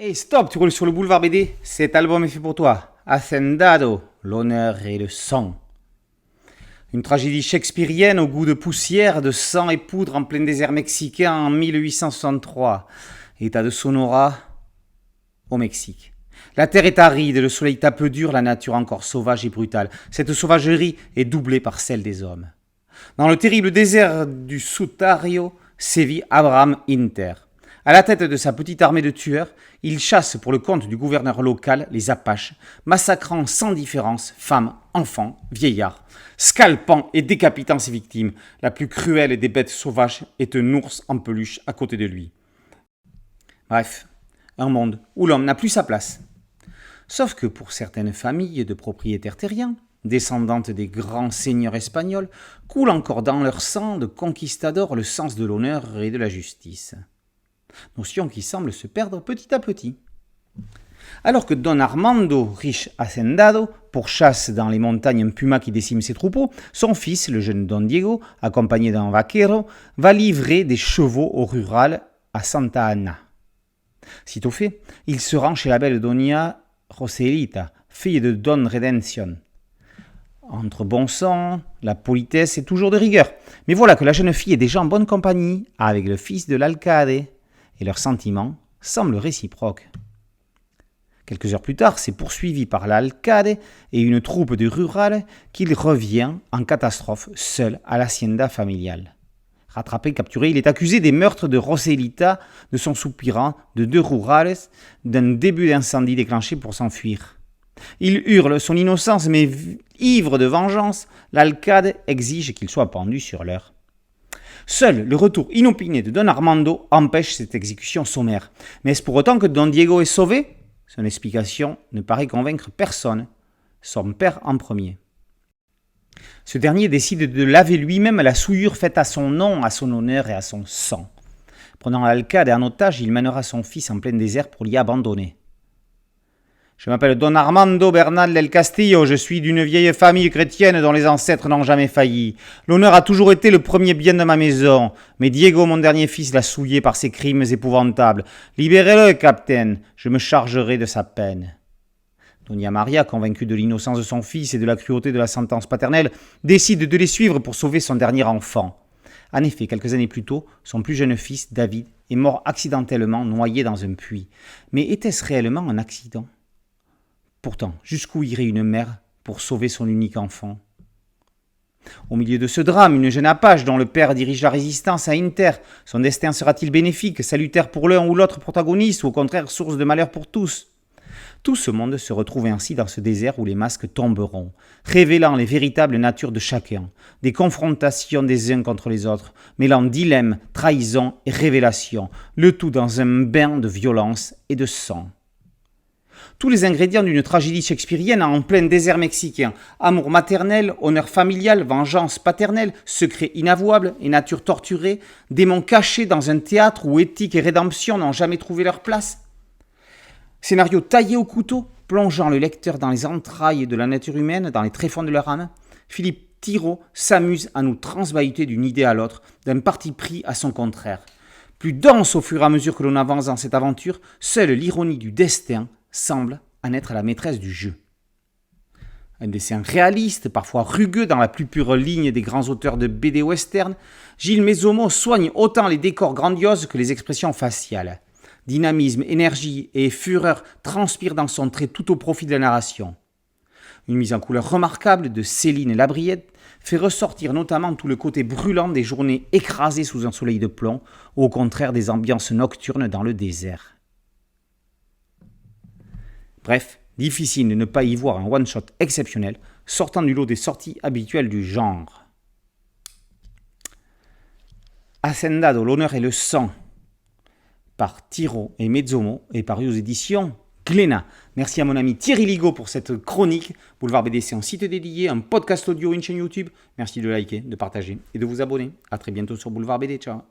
Hey, stop, tu roules sur le boulevard BD. Cet album est fait pour toi. Hacendado, l'honneur et le sang. Une tragédie shakespearienne au goût de poussière, de sang et poudre en plein désert mexicain en 1863. État de Sonora, au Mexique. La terre est aride, le soleil tape dur, la nature encore sauvage et brutale. Cette sauvagerie est doublée par celle des hommes. Dans le terrible désert du Sutario sévit Abraham Inter. À la tête de sa petite armée de tueurs, il chasse pour le compte du gouverneur local les Apaches, massacrant sans différence femmes, enfants, vieillards, scalpant et décapitant ses victimes. La plus cruelle des bêtes sauvages est un ours en peluche à côté de lui. Bref, un monde où l'homme n'a plus sa place. Sauf que pour certaines familles de propriétaires terriens, descendantes des grands seigneurs espagnols, coule encore dans leur sang de conquistadors le sens de l'honneur et de la justice. Notion qui semble se perdre petit à petit. Alors que Don Armando, riche hacendado, pourchasse dans les montagnes un puma qui décime ses troupeaux, son fils, le jeune Don Diego, accompagné d'un vaquero, va livrer des chevaux au rural à Santa Ana. Sitôt fait, il se rend chez la belle Doña Joselita, fille de Don Redención. Entre bon sang, la politesse est toujours de rigueur. Mais voilà que la jeune fille est déjà en bonne compagnie avec le fils de l'alcade, et leurs sentiments semblent réciproques. Quelques heures plus tard, c'est poursuivi par l'alcade et une troupe de rural qu'il revient en catastrophe seul à l'hacienda familiale. Rattrapé, capturé, il est accusé des meurtres de Joselita, de son soupirant, de 2 rurales, d'un début d'incendie déclenché pour s'enfuir. Il hurle son innocence, mais ivre de vengeance, l'alcade exige qu'il soit pendu sur l'heure. Seul le retour inopiné de Don Armando empêche cette exécution sommaire. Mais est-ce pour autant que Don Diego est sauvé ? Son explication ne paraît convaincre personne, son père en premier. Ce dernier décide de laver lui-même la souillure faite à son nom, à son honneur et à son sang. Prenant l'alcade en otage, il mènera son fils en plein désert pour l'y abandonner. Je m'appelle Don Armando Bernal del Castillo, je suis d'une vieille famille chrétienne dont les ancêtres n'ont jamais failli. L'honneur a toujours été le premier bien de ma maison, mais Diego, mon dernier fils, l'a souillé par ses crimes épouvantables. Libérez-le, capitaine, je me chargerai de sa peine. Doña Maria, convaincue de l'innocence de son fils et de la cruauté de la sentence paternelle, décide de les suivre pour sauver son dernier enfant. En effet, quelques années plus tôt, son plus jeune fils, David, est mort accidentellement noyé dans un puits. Mais était-ce réellement un accident ? Pourtant, jusqu'où irait une mère pour sauver son unique enfant ? Au milieu de ce drame, une jeune Apache dont le père dirige la résistance à Inter. Son destin sera-t-il bénéfique, salutaire pour l'un ou l'autre protagoniste, ou au contraire source de malheur pour tous ? Tout ce monde se retrouve ainsi dans ce désert où les masques tomberont, révélant les véritables natures de chacun, des confrontations des uns contre les autres, mêlant dilemme, trahison et révélation, le tout dans un bain de violence et de sang. Tous les ingrédients d'une tragédie shakespearienne en plein désert mexicain. Amour maternel, honneur familial, vengeance paternelle, secret inavouable et nature torturée, démons cachés dans un théâtre où éthique et rédemption n'ont jamais trouvé leur place. Scénario taillé au couteau, plongeant le lecteur dans les entrailles de la nature humaine, dans les tréfonds de leur âme. Philippe Thirault s'amuse à nous transbahuter d'une idée à l'autre, d'un parti pris à son contraire. Plus dense au fur et à mesure que l'on avance dans cette aventure, seule l'ironie du destin semble en être la maîtresse du jeu. Un dessin réaliste, parfois rugueux dans la plus pure ligne des grands auteurs de BD western, Gilles Mesommo soigne autant les décors grandioses que les expressions faciales. Dynamisme, énergie et fureur transpirent dans son trait tout au profit de la narration. Une mise en couleur remarquable de Céline Labriette fait ressortir notamment tout le côté brûlant des journées écrasées sous un soleil de plomb, au contraire des ambiances nocturnes dans le désert. Bref, difficile de ne pas y voir un one-shot exceptionnel, sortant du lot des sorties habituelles du genre. Hacendado, l'honneur et le sang, par Thirault et Mesommo, et paru aux éditions Glénat. Merci à mon ami Thierry Ligaud pour cette chronique. Boulevard BD, c'est un site dédié, un podcast audio, une chaîne YouTube. Merci de liker, de partager et de vous abonner. A très bientôt sur Boulevard BD. Ciao.